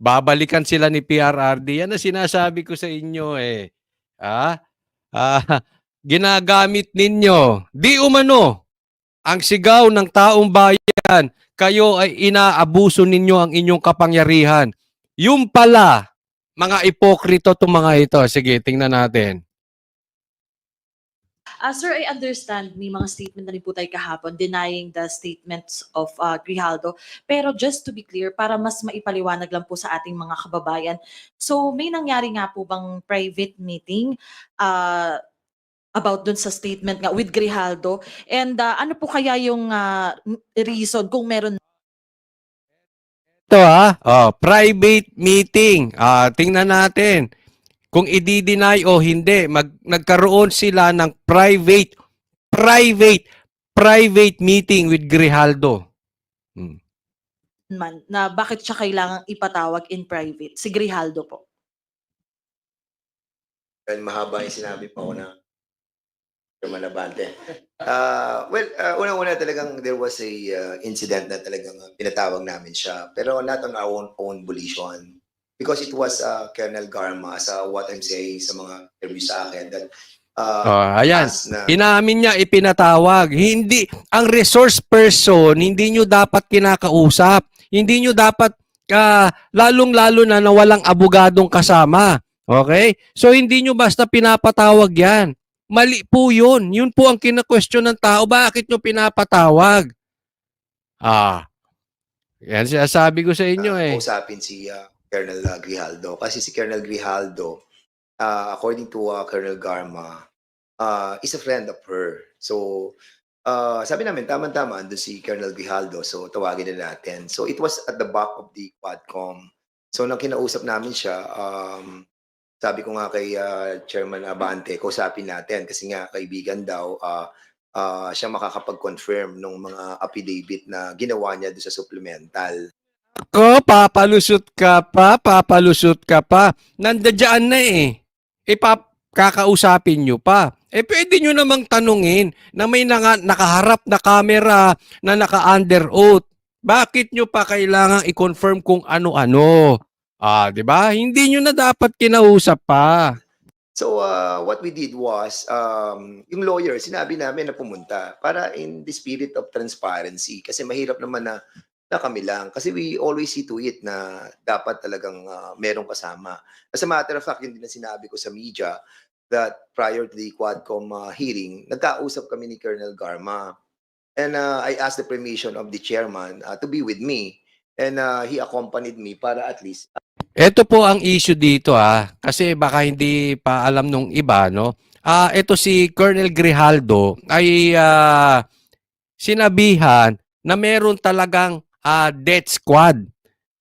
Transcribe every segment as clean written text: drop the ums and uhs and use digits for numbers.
babalikan sila ni PRRD. Yan ang sinasabi ko sa inyo eh. Ah, ah, ginagamit ninyo. Di umano ang sigaw ng taong bayan, kayo ay inaabuso ninyo ang inyong kapangyarihan. Yung pala, mga ipokrito itong mga ito. Sige, tingnan natin. Sir, I understand may mga statement na rin po tayo kahapon denying the statements of Grijaldo. Pero just to be clear, para mas maipaliwanag lang po sa ating mga kababayan, so may nangyari nga po bang private meeting about dun sa statement nga with Grijaldo? And ano po kaya yung reason kung meron? Ito private meeting. Tingnan natin kung i-deny o hindi. Nagkaroon sila ng private meeting with Grijaldo. Man, na bakit siya kailangang ipatawag in private? Si Grijaldo po. Well, mahaba yung sinabi pa ako na Malabante. Unang-una talagang there was a incident na talagang pinatawag namin siya. Pero not on our own volition. Because it was Colonel Garma, as what I'm saying sa mga interview sa akin, that ayan. Inamin niya ipinatawag. Hindi, ang resource person, hindi nyo dapat kinakausap. Hindi nyo dapat, lalong-lalo na walang abogadong kasama. Okay? So, hindi nyo basta pinapatawag yan. Mali po yun. Yun po ang kina-question ng tao. Bakit nyo pinapatawag? Yan sinasabi ko sa inyo Kausapin si Colonel Grijaldo. Kasi si Colonel Grijaldo, according to Colonel Garma, is a friend of her. So, sabi namin, tama-tama, andun si Colonel Grijaldo. So, tawagin na natin. So, it was at the back of the Quadcom. So, nang kinausap namin siya, sabi ko nga kay Chairman Abante, kausapin natin kasi nga kaibigan daw, siya makakapag-confirm ng mga affidavit na ginawa niya doon sa supplemental. Papalusot ka pa. Nandiyan na eh. Kakausapin nyo pa. Pwede nyo namang tanungin na may nakaharap na camera na naka-under oath. Bakit nyo pa kailangang i-confirm kung ano-ano? 'Di ba? Hindi nyo na dapat kinausap pa. So, what we did was, yung lawyer, sinabi namin na pumunta para in the spirit of transparency. Kasi mahirap naman na kami lang. Kasi we always see to it na dapat talagang merong kasama. As a matter of fact, yun din na sinabi ko sa media that prior to the Quadcom hearing, nagkausap kami ni Colonel Garma. And I asked the permission of the chairman to be with me. And he accompanied me para at least... Ito po ang issue dito kasi baka hindi pa alam nung iba, no? Ito si Colonel Grijaldo ay sinabihan na meron talagang death squad.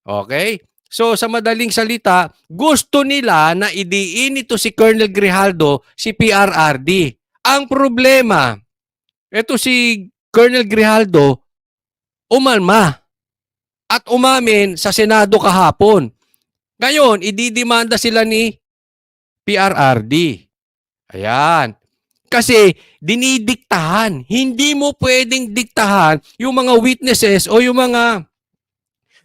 Okay? So sa madaling salita, gusto nila na idiin ito si Colonel Grijaldo si PRRD. Ang problema, ito si Colonel Grijaldo umalma at umamin sa Senado kahapon. Ngayon, ididimanda sila ni PRRD. Ayan. Kasi dinidiktahan. Hindi mo pwedeng diktahan yung mga witnesses o yung mga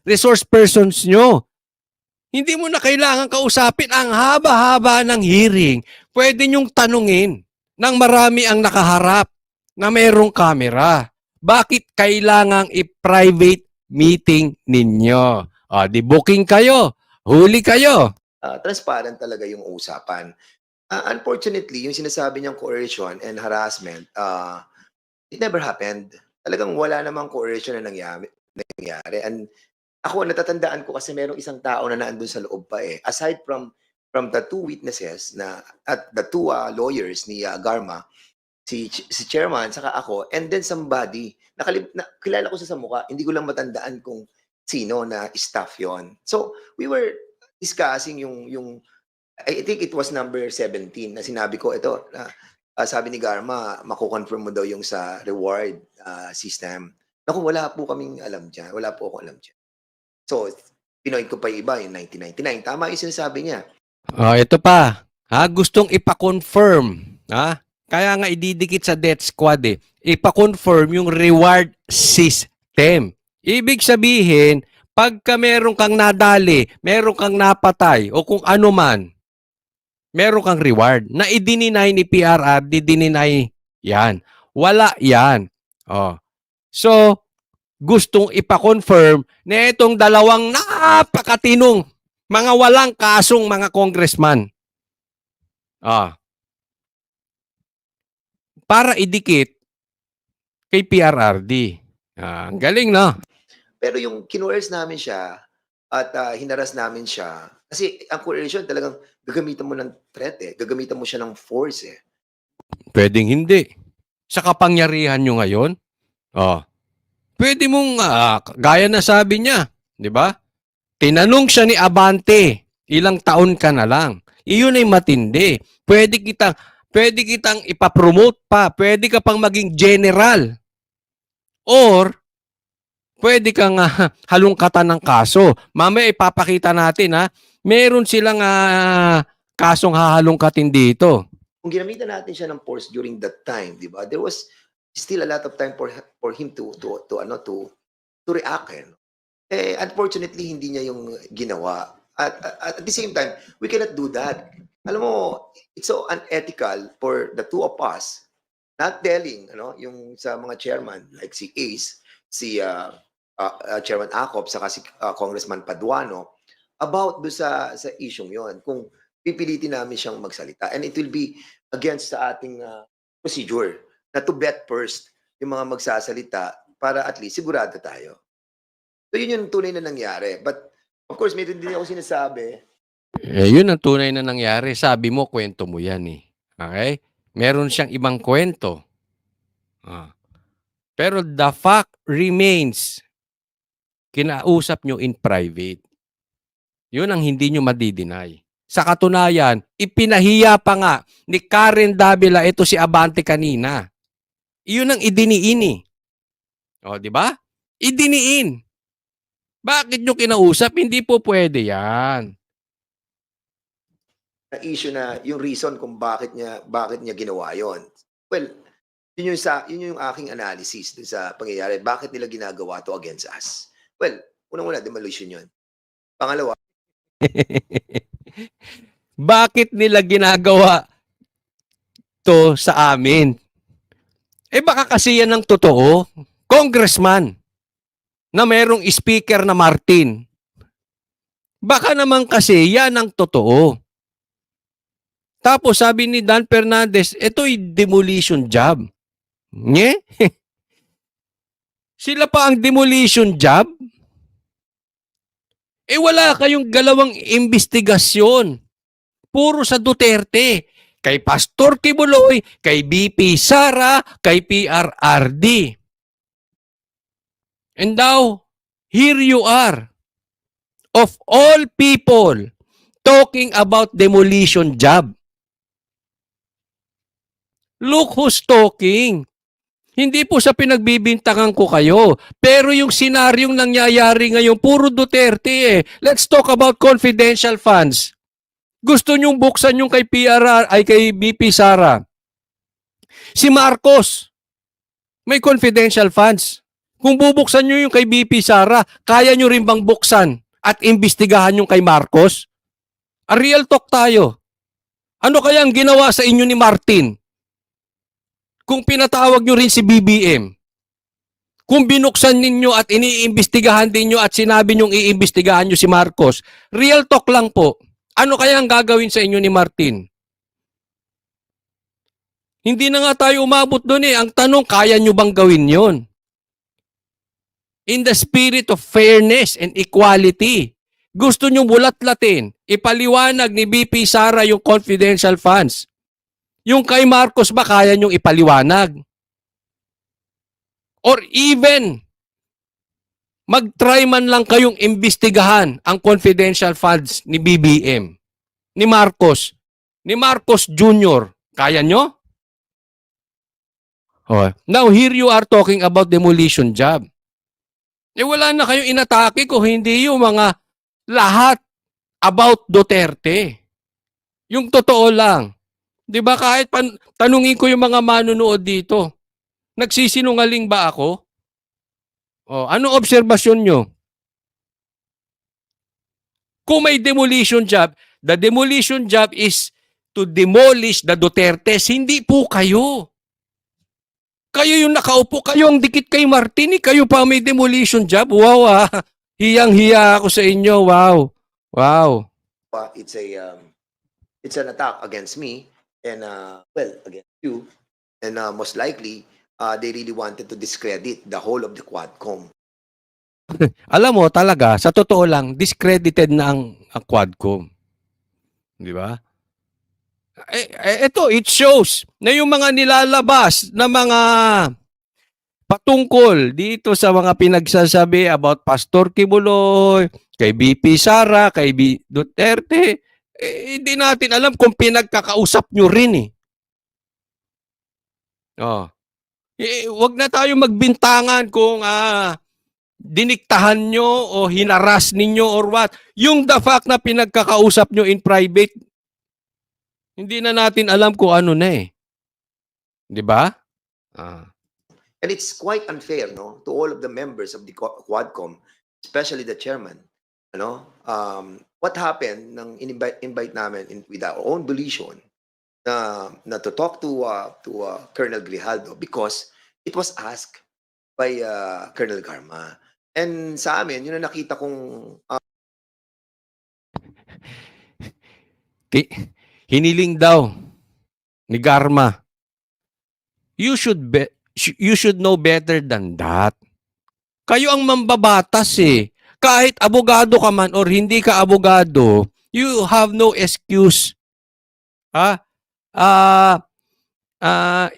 resource persons nyo. Hindi mo na kailangan kausapin. Ang haba-haba ng hearing. Pwede nyong tanungin nang marami ang nakaharap na mayroong camera. Bakit kailangang i-private meeting ninyo? Di booking kayo. Huli kayo. Transparent talaga yung usapan. Unfortunately, yung sinasabi niyang coercion and harassment, it never happened. Talagang wala namang coercion na nangyari. And ako, natatandaan ko kasi merong isang tao na naandun sa loob pa eh. Aside from the two witnesses at the two lawyers ni Garma, si chairman, saka ako, and then somebody, kilala ko sa mukha, hindi ko lang matandaan kung sino na staff yon. So, we were discussing yung I think it was number 17 na sinabi ko, ito, sabi ni Garma, makukonfirm mo daw yung sa reward system. Naku, wala po kaming alam dyan. Wala po akong alam dyan. So, pinoint ko pa yung iba, yung 1999. Tama yung sinasabi niya. Ito pa. Gustong ipa-confirm. Kaya nga ididikit sa death squad Ipa-confirm yung reward system. Ibig sabihin, pagka meron kang nadali, meron kang napatay, o kung ano man, meron kang reward. Na i-deny ni PRRD, dininay yan. Wala yan. Oh. So, gustong ipa-confirm na itong dalawang napakatinong mga walang kasong mga congressman. Para idikit kay PRRD. Ang galing, no? Pero yung kinuers namin siya at hinaras namin siya, kasi ang coercion talagang gagamitan mo ng threat eh. Gagamitan mo siya ng force eh. Pwedeng hindi. Sa kapangyarihan nyo ngayon, pwede mong, gaya na sabi niya, di ba? Tinanong siya ni Abante, ilang taon ka na lang. Iyon ay matindi. Pwede kitang ipapromote pa. Pwede ka pang maging general. Or, pwede kang halungkatan ng kaso. Mamaya ipapakita natin meron silang kasong hahalungkatin dito. Kung ginamitan natin siya ng force during that time, di ba? There was still a lot of time for him to react. Unfortunately, hindi niya yung ginawa. At the same time, we cannot do that. Alam mo, it's so unethical for the two of us not telling, yung sa mga chairman, like si Ace, si Chairman Acop, saka si Congressman Paduano, about do sa issue yon. Kung pipilitin namin siyang magsalita. And it will be against sa ating procedure na to bet first yung mga magsasalita para at least sigurado tayo. So yun yung tunay na nangyari. But of course, meron din ako sinasabi. Yun ang tunay na nangyari. Sabi mo, kwento mo yan eh. Okay? Meron siyang ibang kwento. Pero the fact remains, kinausap nyo in private. Yun ang hindi nyo madideny. Sa katunayan, ipinahiya pa nga ni Karen Davila ito si Abante kanina. Iyon ang idiniin eh. Di ba? Idiniin. Bakit nyo kinausap? Hindi po pwede yan. Na issue na yung reason kung bakit niya ginawa yon. Well, yun yung aking analysis dun sa pangyayari. Bakit nila ginagawa to against us? Well, unang-una, demolition yun. Pangalawa, bakit nila ginagawa to sa amin? Baka kasi yan ang totoo. Congressman na merong speaker na Martin. Baka naman kasi yan ang totoo. Tapos sabi ni Dan Fernandez, ito'y demolition job. Nye? Sila pa ang demolition job? Wala kayong galawang investigasyon. Puro sa Duterte. Kay Pastor Kibuloy, kay BP Sara, kay PRRD. And now, here you are. Of all people, talking about demolition job. Look who's talking. Hindi po sa pinagbibintangan ko kayo. Pero yung senaryong nangyayari ngayon, puro Duterte eh. Let's talk about confidential funds. Gusto nyong buksan yung kay kay BP Sara. Si Marcos, may confidential funds. Kung bubuksan nyo yung kay BP Sara, kaya nyo rin bang buksan at imbestigahan yung kay Marcos? A real talk tayo. Ano kaya ang ginawa sa inyo ni Martin? Kung pinatawag nyo rin si BBM, kung binuksan ninyo at iniimbestigahan din nyo at sinabi nyong iimbestigahan nyo si Marcos, real talk lang po, ano kaya ang gagawin sa inyo ni Martin? Hindi na nga tayo umabot doon eh. Ang tanong, kaya nyo bang gawin yon? In the spirit of fairness and equality, gusto nyo bulat-latin, ipaliwanag ni BP Sara yung confidential funds. Yung kay Marcos ba kaya nyong ipaliwanag? Or even, mag-try man lang kayong imbestigahan ang confidential funds ni BBM, ni Marcos Jr. Kaya nyo? Now, here you are talking about demolition job. Wala na kayong inatake ko, hindi yung mga lahat about Duterte. Yung totoo lang. Di ba kahit tanungin ko yung mga manunood dito, nagsisinungaling ba ako? Ano obserbasyon nyo? Kung may demolition job, the demolition job is to demolish the Dutertes, hindi po kayo. Kayo yung nakaupo, kayo ang dikit kay Martin, kayo pa may demolition job. Wow, ah. Hiyang-hiya ako sa inyo. Wow. Wow. It's an attack against me and well, against you, and most likely they really wanted to discredit the whole of the Quadcom. Alam mo talaga, sa totoo lang, discredited na ang Quadcom. Di ba? Ito, it shows na yung mga nilalabas na mga patungkol dito sa mga pinagsasabi about Pastor Kibuloy, kay BP Sara, kay Duterte, hindi natin alam kung pinagkakausap nyo rin eh. Oh. Wag na tayo magbintangan kung diniktahan nyo o hinaras ninyo or what. Yung the fact na pinagkakausap nyo in private, hindi na natin alam kung ano na eh. Di ba? And it's quite unfair, no, to all of the members of the Quadcom, especially the chairman. What happened nang invite namin with our own volition na to talk to Colonel Grijaldo because it was asked by Colonel Garma. And sa amin, yun ang nakita kong hiniling daw ni Garma. You should know better than that. Kayo ang mambabatas eh. Kahit abogado ka man or hindi ka abogado, you have no excuse.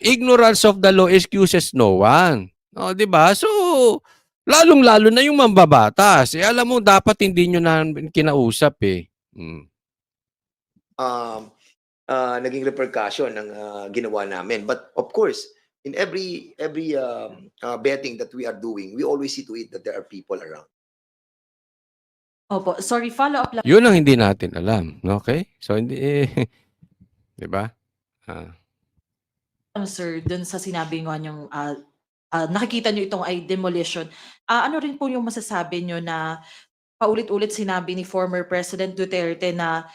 Ignorance of the law excuses no one. O, di ba? So, lalong-lalo na yung mambabatas. Alam mo, dapat hindi nyo na kinausap eh. naging repercussion ng ginawa namin. But of course, in every betting that we are doing, we always see to it that there are people around. Opo, sorry, follow-up lang. Yun ang hindi natin alam. Okay? So, hindi di ba? Sir, dun sa sinabi nga niyong nakikita niyo itong ay demolition. Ano rin po yung masasabi niyo na paulit-ulit sinabi ni former President Duterte na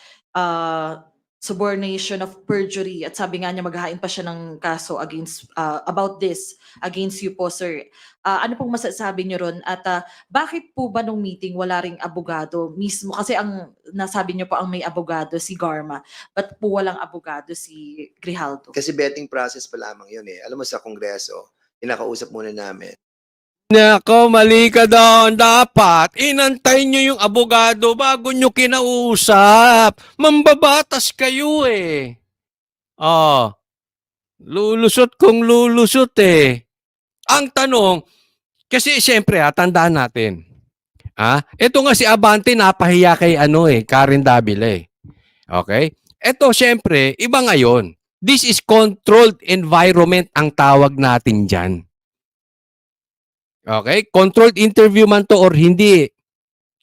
subornation of perjury at sabi nga niya maghahain pa siya ng kaso against about this against you po, sir. Ano pong masasabi niyo ron at bakit po ba nung meeting wala ring abogado mismo kasi ang nasabi niyo po ang may abogado si Garma but po walang abogado si Grijaldo? Kasi betting process pa lamang yun eh. Alam mo sa Kongreso, inakausap muna namin. Nako, mali ka doon. Dapat, inantay nyo yung abogado bago nyo kinausap. Mambabatas kayo eh. Lulusot kung lulusot eh. Ang tanong, kasi siyempre tandaan natin. Ito nga si Abante napahiya kay Karen Davila eh. Okay? Ito siyempre, iba ngayon. This is controlled environment ang tawag natin dyan. Okay? Controlled interview man to or hindi.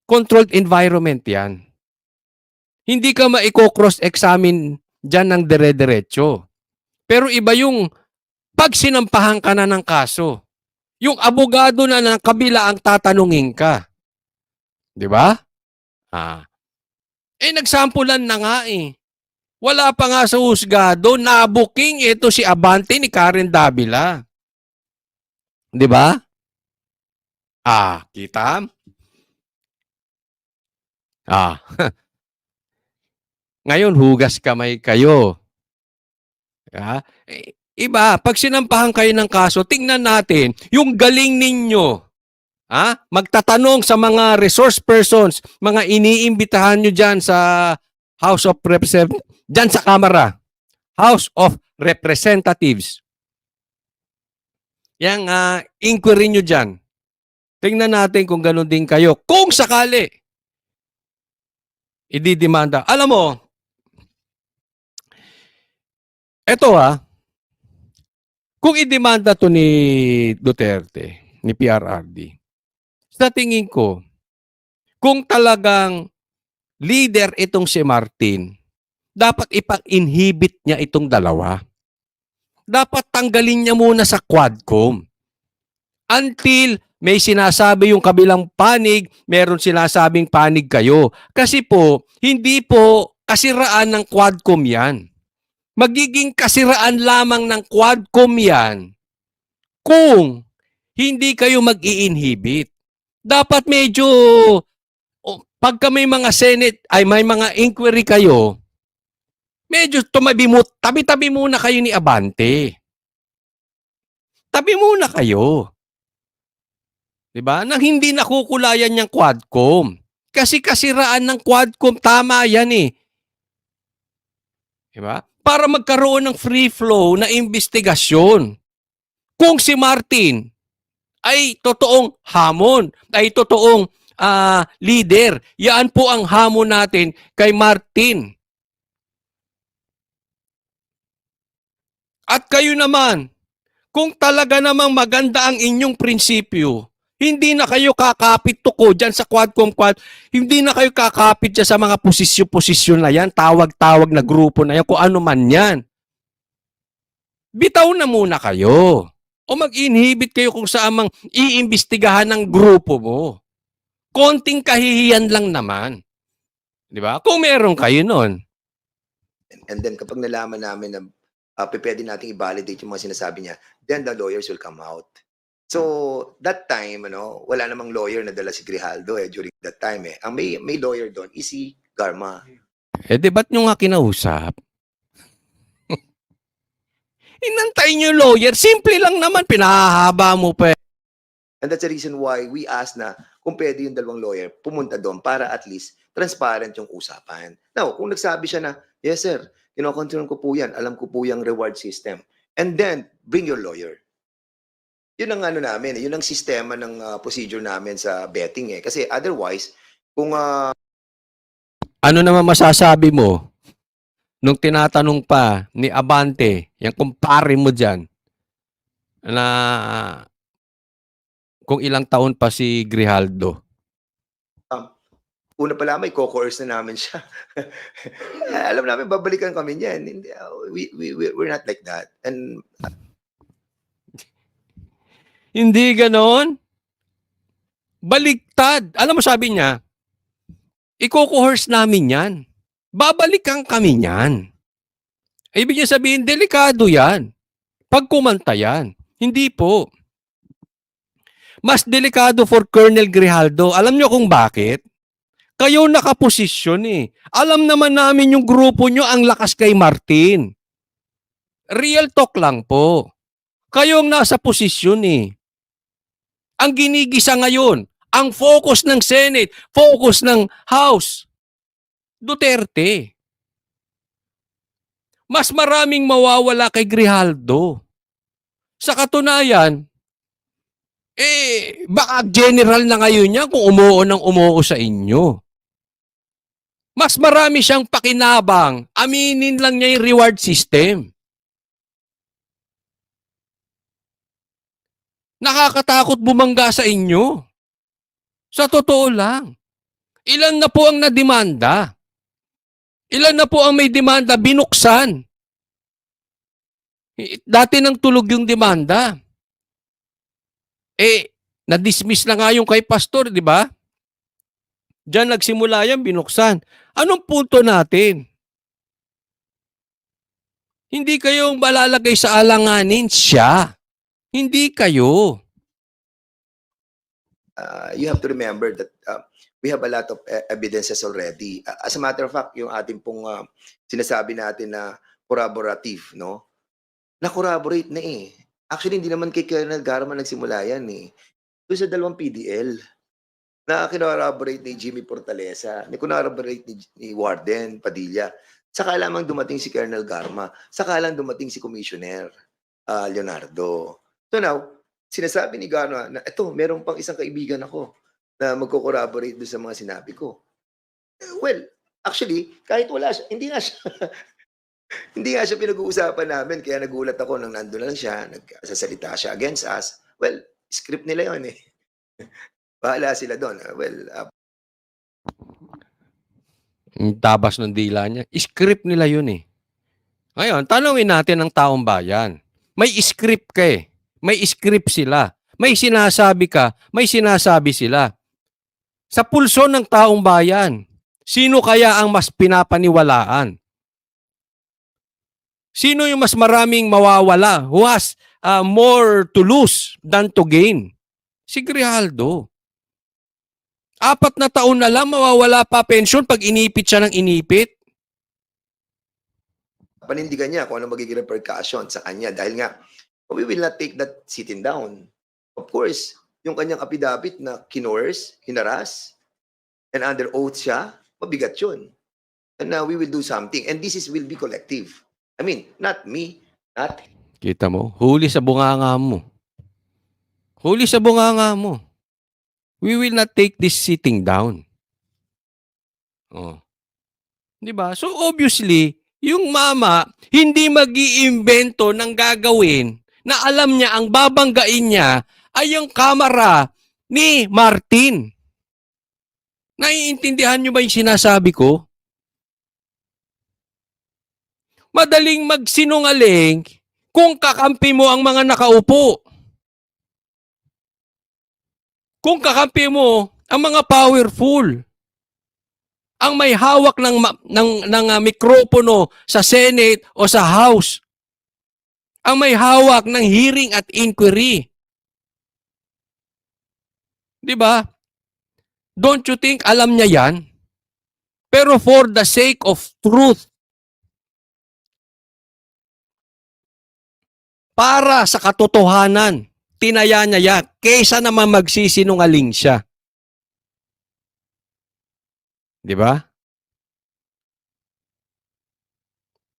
Controlled environment yan. Hindi ka maiko-cross-examine dyan ng dire-diretso. Pero iba yung pag sinampahan ka na ng kaso. Yung abogado na ng kabila ang tatanungin ka. Di ba? Nagsampulan na nga eh. Wala pa nga sa husgado, nabuking ito si Abante ni Karen Davila. Di ba? Kita? Ngayon, hugas kamay kayo. Iba, pag sinampahan kayo ng kaso, tingnan natin, yung galing ninyo. Magtatanong sa mga resource persons, mga iniimbitahan nyo dyan sa House of Representatives, dyan sa Kamara, House of Representatives. Yang inquiry nyo dyan. Tingnan natin kung gano'n din kayo. Kung sakali, ididemanda. Alam mo, eto kung idemanda to ni Duterte, ni PRRD, sa tingin ko, kung talagang leader itong si Martin, dapat ipag-inhibit niya itong dalawa. Dapat tanggalin niya muna sa Quadcom until may sinasabi yung kabilang panig, meron sinasabing panig kayo. Kasi po, hindi po kasiraan ng Quadcom yan. Magiging kasiraan lamang ng Quadcom yan kung hindi kayo mag-i-inhibit. Dapat medyo, pagka may mga Senate, ay may mga inquiry kayo, medyo tabi-tabi muna kayo ni Abante. Tabi muna kayo. 'Di ba? Nang hindi nakukulayan yung Quadcom. Kasi kasiraan ng Quadcom, tama yan eh. 'Di ba? Para magkaroon ng free flow na investigasyon. Kung si Martin ay totoong hamon, ay totoong leader, yan po ang hamon natin kay Martin. At kayo naman, kung talaga namang maganda ang inyong prinsipyo, hindi na kayo kakapit tuko dyan sa Quadcom. Hindi na kayo kakapit dyan sa mga posisyon-posisyon na yan, tawag-tawag na grupo na yan, kung ano man yan. Bitaw na muna kayo. O mag-inhibit kayo kung saan mang iimbestigahan ng grupo mo. Konting kahihiyan lang naman. Di ba? Kung meron kayo nun. And then kapag nalaman namin na pwede nating i-validate yung mga sinasabi niya, then the lawyers will come out. So, that time, wala namang lawyer na dala si Grijaldo during that time. Ang may lawyer doon is si Garma. Di ba't nyo nga kinausap? Inantay nyo lawyer. Simple lang naman. Pinahahaba mo pa. And that's the reason why we asked na kung pwede yung dalawang lawyer pumunta doon para at least transparent yung usapan. Now, kung nagsabi siya na, yes sir, kinocontrol ko po yan, alam ko po yung reward system. And then, bring your lawyer. Yun ang namin, yun ang sistema ng procedure namin sa betting eh. Kasi otherwise, kung ano naman masasabi mo nung tinatanong pa ni Abante, yung kumpare mo dyan, na kung ilang taon pa si Grijaldo? Una pa lang, may co-coerce na namin siya. Alam namin, babalikan kami niyan. We're not like that. And Hindi ganon. Baliktad. Alam mo sabi niya, i-coerce namin yan. Babalikan kami niyan. Ibig niya sabihin, delikado yan. Pag kumanta yan. Hindi po. Mas delikado for Colonel Grijaldo. Alam niyo kung bakit? Kayo nakaposisyon eh. Alam naman namin yung grupo nyo ang lakas kay Martin. Real talk lang po. Kayo ang nasa posisyon eh. Ang ginigisa ngayon, ang focus ng Senate, focus ng House, Duterte. Mas maraming mawawala kay Grijaldo. Sa katunayan, baka general na ngayon niya kung umuo sa inyo. Mas marami siyang pakinabang. Aminin lang niya yung reward system. Nakakatakot bumangga sa inyo. Sa totoo lang. Ilan na po ang nademanda? Ilan na po ang may demanda binuksan? Dati nang tulog yung demanda. Na-dismiss na nga yung kay pastor, di ba? Diyan nagsimula yan, binuksan. Anong punto natin? Hindi kayong malalagay sa alanganin, siya. Hindi kayo. You have to remember that we have a lot of evidences already. As a matter of fact, yung ating pong sinasabi natin na corroborative, no? Na-corroborate na eh. Actually, hindi naman kay Colonel Garma nagsimula yan eh. Doon sa dalawang PDL na kinorroborate ni Jimmy Fortaleza, kinorroborate ni Warden Padilla. Saka lamang dumating si Colonel Garma. Saka lang dumating si Commissioner Leonardo. So now, sinasabi ni Garma na ito, meron pang isang kaibigan ako na magko-corroborate doon sa mga sinabi ko. Well, actually, kahit wala siya, hindi nga siya hindi nga siya pinag-uusapan namin, kaya nagulat ako nang nandun lang siya, nagsasalita siya against us. Well, script nila yun eh. Bahala sila doon. Well, Ang tabas ng dila niya. Script nila yun eh. Ngayon, tanungin natin ang taong bayan. May script ka eh. May script sila. may sinasabi ka, may sinasabi sila. Sa pulso ng taong bayan, sino kaya ang mas pinapaniwalaan? Sino yung mas maraming mawawala? Who has more to lose than to gain? Si Grijaldo. 4 na taon na lang mawawala pa pension pag inipit siya ng inipit. Panindigan niya kung ano magiging repercussion sa kanya dahil nga we will not take that sitting down. Of course, yung kanyang affidavit na kinores, hinaras, and under oath siya, mabigat yun. And we will do something. And this will be collective. I mean, not me, not Kita mo? Huli sa bunganga mo. Huli sa bunganga mo. We will not take this sitting down. Oh. 'Di ba? So obviously, yung mama hindi mag-iimbento ng gagawin na alam niya ang babanggain niya ay yung kamera ni Martin. Naiintindihan niyo ba yung sinasabi ko? Madaling magsinungaling kung kakampi mo ang mga nakaupo. Kung kakampi mo ang mga powerful. Ang may hawak ng mikropono sa Senate o sa House. Ang may hawak ng hearing at inquiry. 'Di ba? Don't you think alam niya 'yan? Pero for the sake of truth, para sa katotohanan, tinaya niya yan kaysa naman magsisinungaling siya. 'Di ba?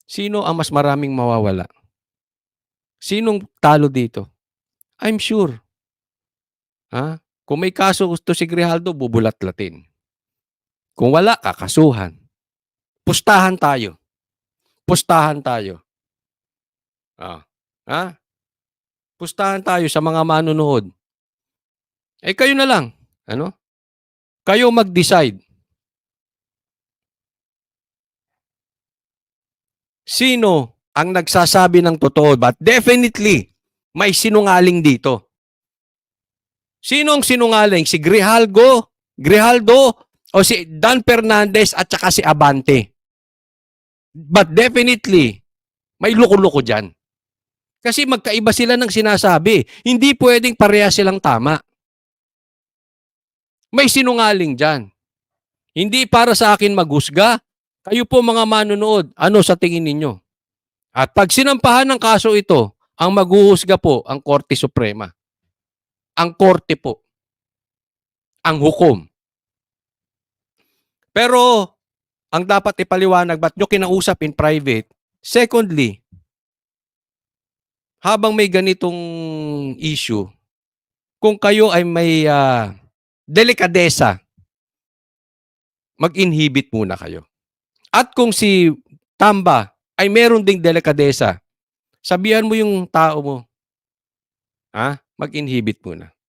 Sino ang mas maraming mawawala? Sinong talo dito? I'm sure. Ha? Kung may kaso gusto si Grijaldo, bubulat-latin. Kung wala, kakasuhan. Pustahan tayo. Pustahan tayo. Ha? Pustahan tayo sa mga manunood. Eh kayo na lang. Ano? Kayo mag-decide. Sino ang nagsasabi ng totoo? But definitely, may sinungaling dito. Sino ang sinungaling? Si Grijaldo o si Dan Fernandez at saka si Abante. But definitely, may loko-loko dyan. Kasi magkaiba sila ng sinasabi. Hindi pwedeng pareha silang tama. May sinungaling dyan. Hindi para sa akin maghusga. Kayo po mga manunood, ano sa tingin ninyo? At pag sinampahan ng kaso ito, ang maghuhusga po ang Korte Suprema. Ang korte po. Ang hukom. Pero, ang dapat ipaliwanag, ba't nyo kinausap in private? Secondly, habang may ganitong issue, kung kayo ay may delikadesa, mag-inhibit muna kayo. At kung si Tamba ay meron ding delikadesa, sabihan mo yung tao mo, mag-inhibit muna.